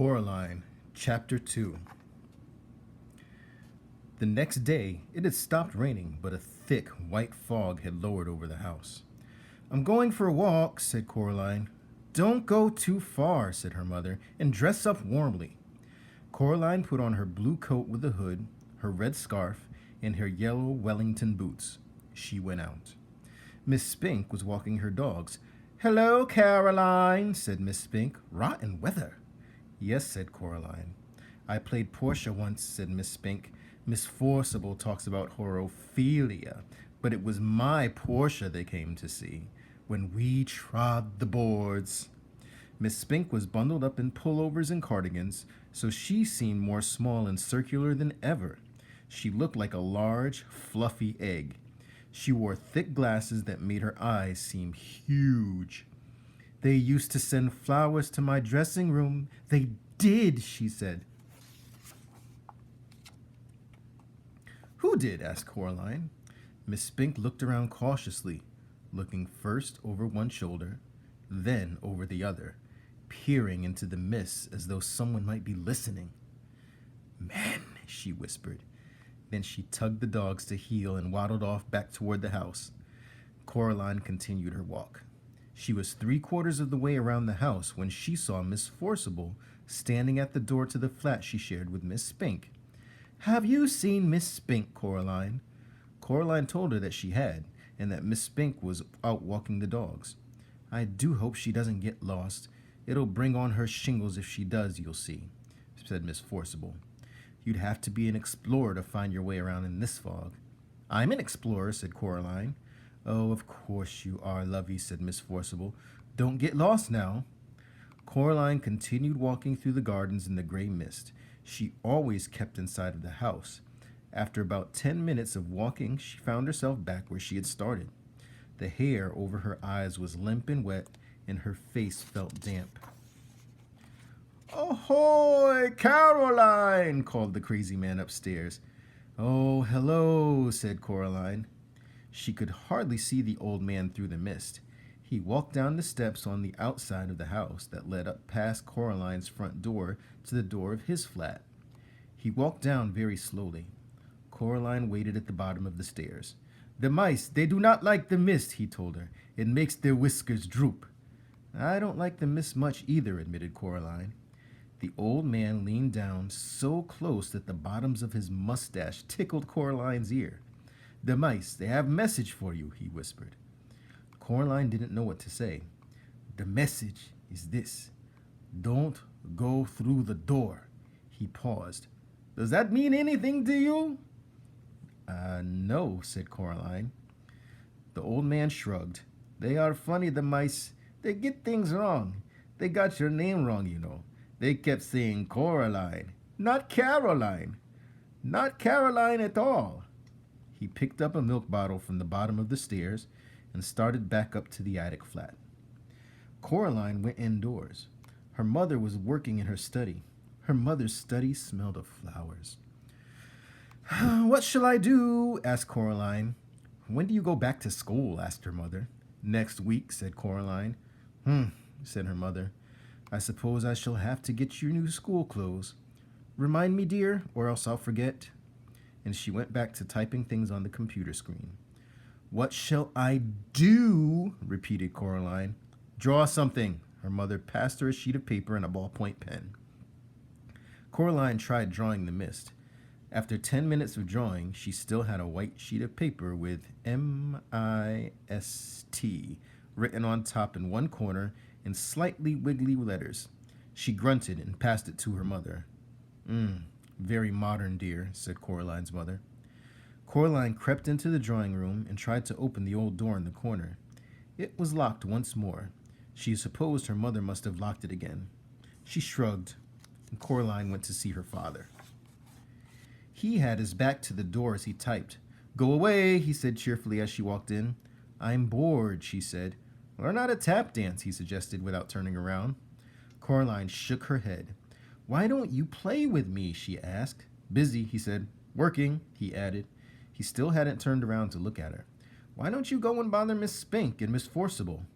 Coraline Chapter 2. The next day, it had stopped raining, but a thick white fog had lowered over the house. "I'm going for a walk," said Coraline. "Don't go too far," said her mother, "and dress up warmly." Coraline put on her blue coat with a hood, her red scarf, and her yellow Wellington boots. She went out. Miss Spink was walking her dogs. "Hello, Caroline," said Miss Spink. "Rotten weather." "Yes," said Coraline. "I played Portia once," said Miss Spink. "Miss Forcible talks about horophilia, but it was my Portia they came to see when we trod the boards." Miss Spink was bundled up in pullovers and cardigans, so she seemed more small and circular than ever. She looked like a large, fluffy egg. She wore thick glasses that made her eyes seem huge. "They used to send flowers to my dressing room. They did," she said. "Who did?" asked Coraline. Miss Spink looked around cautiously, looking first over one shoulder, then over the other, peering into the mist as though someone might be listening. "Men," she whispered. Then she tugged the dogs to heel and waddled off back toward the house. Coraline continued her walk. She was 3/4 of the way around the house when she saw Miss Forcible standing at the door to the flat she shared with Miss Spink. "Have you seen Miss Spink, Coraline?" Coraline told her that she had, and that Miss Spink was out walking the dogs. "I do hope she doesn't get lost. It'll bring on her shingles if she does, you'll see," said Miss Forcible. "You'd have to be an explorer to find your way around in this fog." "I'm an explorer," said Coraline. "Oh, of course you are, lovey," said Miss Forcible. "Don't get lost now." Coraline continued walking through the gardens in the gray mist. She always kept inside of the house. After about 10 minutes of walking, she found herself back where she had started. The hair over her eyes was limp and wet, and her face felt damp. "Ahoy, Caroline!" called the crazy man upstairs. "Oh, hello," said Coraline. She could hardly see the old man through the mist. He walked down the steps on the outside of the house that led up past Coraline's front door to the door of his flat. He walked down very slowly. Coraline waited at the bottom of the stairs. "The mice, they do not like the mist," he told her. "It makes their whiskers droop." "I don't like the mist much either," admitted Coraline. The old man leaned down so close that the bottoms of his mustache tickled Coraline's ear. "The mice, they have a message for you," he whispered. Coraline didn't know what to say. "The message is this: don't go through the door." He paused. "Does that mean anything to you?" No," said Coraline. The old man shrugged. "They are funny, the mice. They get things wrong. They got your name wrong, you know. They kept saying Coraline, not Caroline. Not Caroline at all." He picked up a milk bottle from the bottom of the stairs and started back up to the attic flat. Coraline went indoors. Her mother was working in her study. Her mother's study smelled of flowers. "What shall I do?" asked Coraline. "When do you go back to school?" asked her mother. "Next week," said Coraline. Said her mother. "I suppose I shall have to get you new school clothes. Remind me, dear, or else I'll forget." And she went back to typing things on the computer screen. "What shall I do?" repeated Coraline. "Draw something." Her mother passed her a sheet of paper and a ballpoint pen. Coraline tried drawing the mist. After 10 minutes of drawing, she still had a white sheet of paper with M-I-S-T written on top in one corner in slightly wiggly letters. She grunted and passed it to her mother. Very modern, dear," said Coraline's mother. Coraline crept into the drawing room and tried to open the old door in the corner. It was locked once more. She supposed her mother must have locked it again. She shrugged, and Coraline went to see her father. He had his back to the door as he typed. "Go away," he said cheerfully as she walked in. "I'm bored," she said. "Learn how to tap dance," he suggested without turning around. Coraline shook her head. "Why don't you play with me?" she asked. "Busy," he said. "Working," he added. He still hadn't turned around to look at her. "Why don't you go and bother Miss Spink and Miss Forcible?"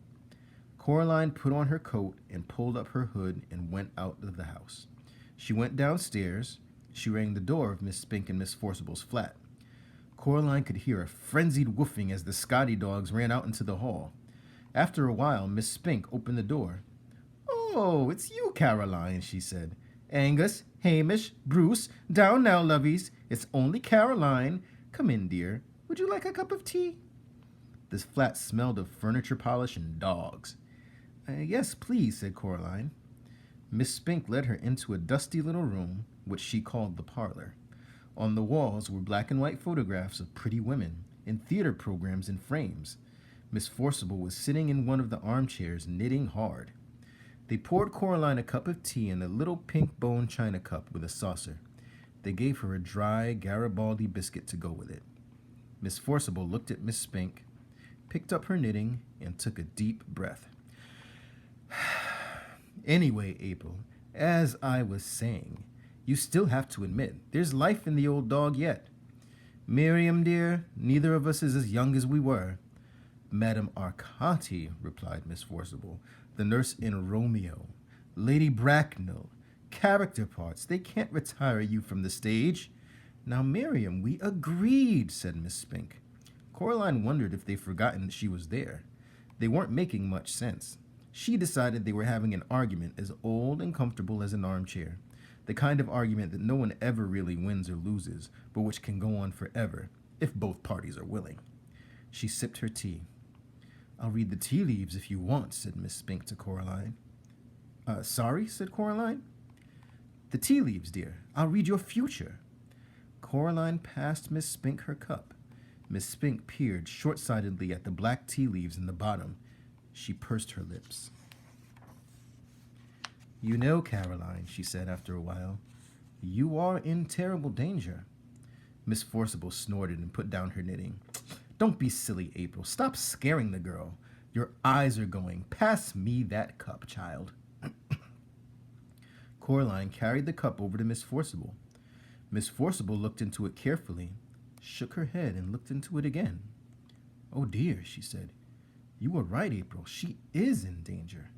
Coraline put on her coat and pulled up her hood and went out of the house. She went downstairs. She rang the door of Miss Spink and Miss Forcible's flat. Coraline could hear a frenzied woofing as the Scotty dogs ran out into the hall. After a while, Miss Spink opened the door. "Oh, it's you, Caroline," she said. "Angus, Hamish, Bruce, down now, lovies. It's only Caroline. Come in, dear. Would you like a cup of tea?" This flat smelled of furniture polish and dogs. "Yes, please," said Coraline. Miss Spink led her into a dusty little room, which she called the parlor. On the walls were black and white photographs of pretty women in theater programs in frames. Miss Forcible was sitting in one of the armchairs, knitting hard. They poured Coraline a cup of tea in a little pink bone china cup with a saucer. They gave her a dry Garibaldi biscuit to go with it. Miss Forcible looked at Miss Spink, picked up her knitting, and took a deep breath. "Anyway, April, as I was saying, you still have to admit there's life in the old dog yet. Miriam, dear, neither of us is as young as we were." "Madame Arcati," replied Miss Forcible, "the nurse in Romeo, Lady Bracknell, character parts, they can't retire you from the stage." "Now, Miriam, we agreed," said Miss Spink. Coraline wondered if they'd forgotten that she was there. They weren't making much sense. She decided they were having an argument as old and comfortable as an armchair, the kind of argument that no one ever really wins or loses, but which can go on forever, if both parties are willing. She sipped her tea. "I'll read the tea leaves if you want," said Miss Spink to Coraline. Sorry?" said Coraline. "The tea leaves, dear. I'll read your future." Coraline passed Miss Spink her cup. Miss Spink peered short-sightedly at the black tea leaves in the bottom. She pursed her lips. "You know, Caroline," she said after a while, "you are in terrible danger." Miss Forcible snorted and put down her knitting. "Don't be silly, April. Stop scaring the girl. Your eyes are going. Pass me that cup, child." Coraline carried the cup over to Miss Forcible. Miss Forcible looked into it carefully, shook her head, and looked into it again. "Oh dear," she said. "You were right, April. She is in danger."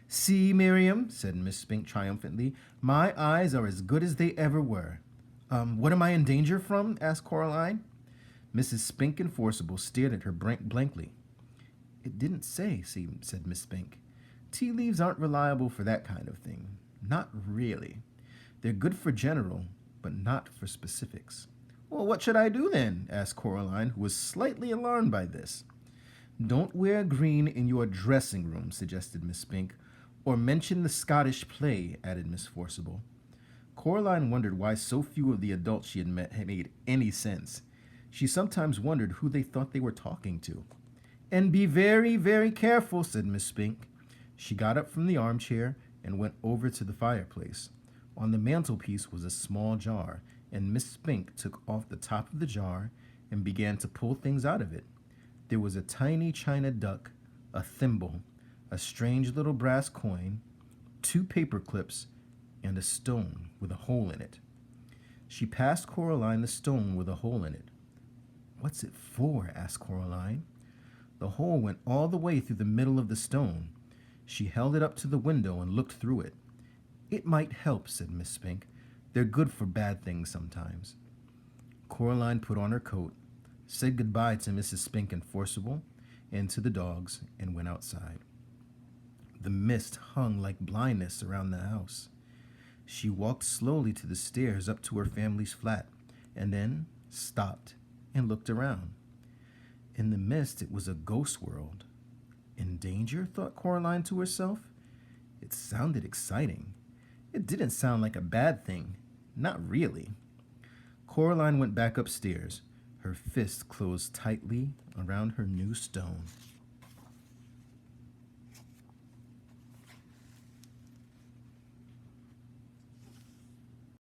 "See, Miriam," said Miss Spink triumphantly, "my eyes are as good as they ever were." What am I in danger from?" asked Coraline. Mrs. Spink and Forcible stared at her blankly. "It didn't say," said Miss Spink. "Tea leaves aren't reliable for that kind of thing. Not really. They're good for general, but not for specifics." "Well, what should I do then?" asked Coraline, who was slightly alarmed by this. "Don't wear green in your dressing room," suggested Miss Spink. "Or mention the Scottish play," added Miss Forcible. Coraline wondered why so few of the adults she had met had made any sense. She sometimes wondered who they thought they were talking to. "And be very, very careful," said Miss Spink. She got up from the armchair and went over to the fireplace. On the mantelpiece was a small jar, and Miss Spink took off the top of the jar and began to pull things out of it. There was a tiny china duck, a thimble, a strange little brass coin, 2 paper clips, and a stone with a hole in it. She passed Coraline the stone with a hole in it. "What's it for?" asked Coraline. The hole went all the way through the middle of the stone. She held it up to the window and looked through it. "It might help," said Miss Spink. "They're good for bad things sometimes." Coraline put on her coat, said goodbye to Mrs. Spink and Forcible, and to the dogs, and went outside. The mist hung like blindness around the house. She walked slowly to the stairs up to her family's flat, and then stopped and looked around. In the mist, it was a ghost world. In danger, thought Coraline to herself. It sounded exciting. It didn't sound like a bad thing. Not really. Coraline went back upstairs, her fist closed tightly around her new stone.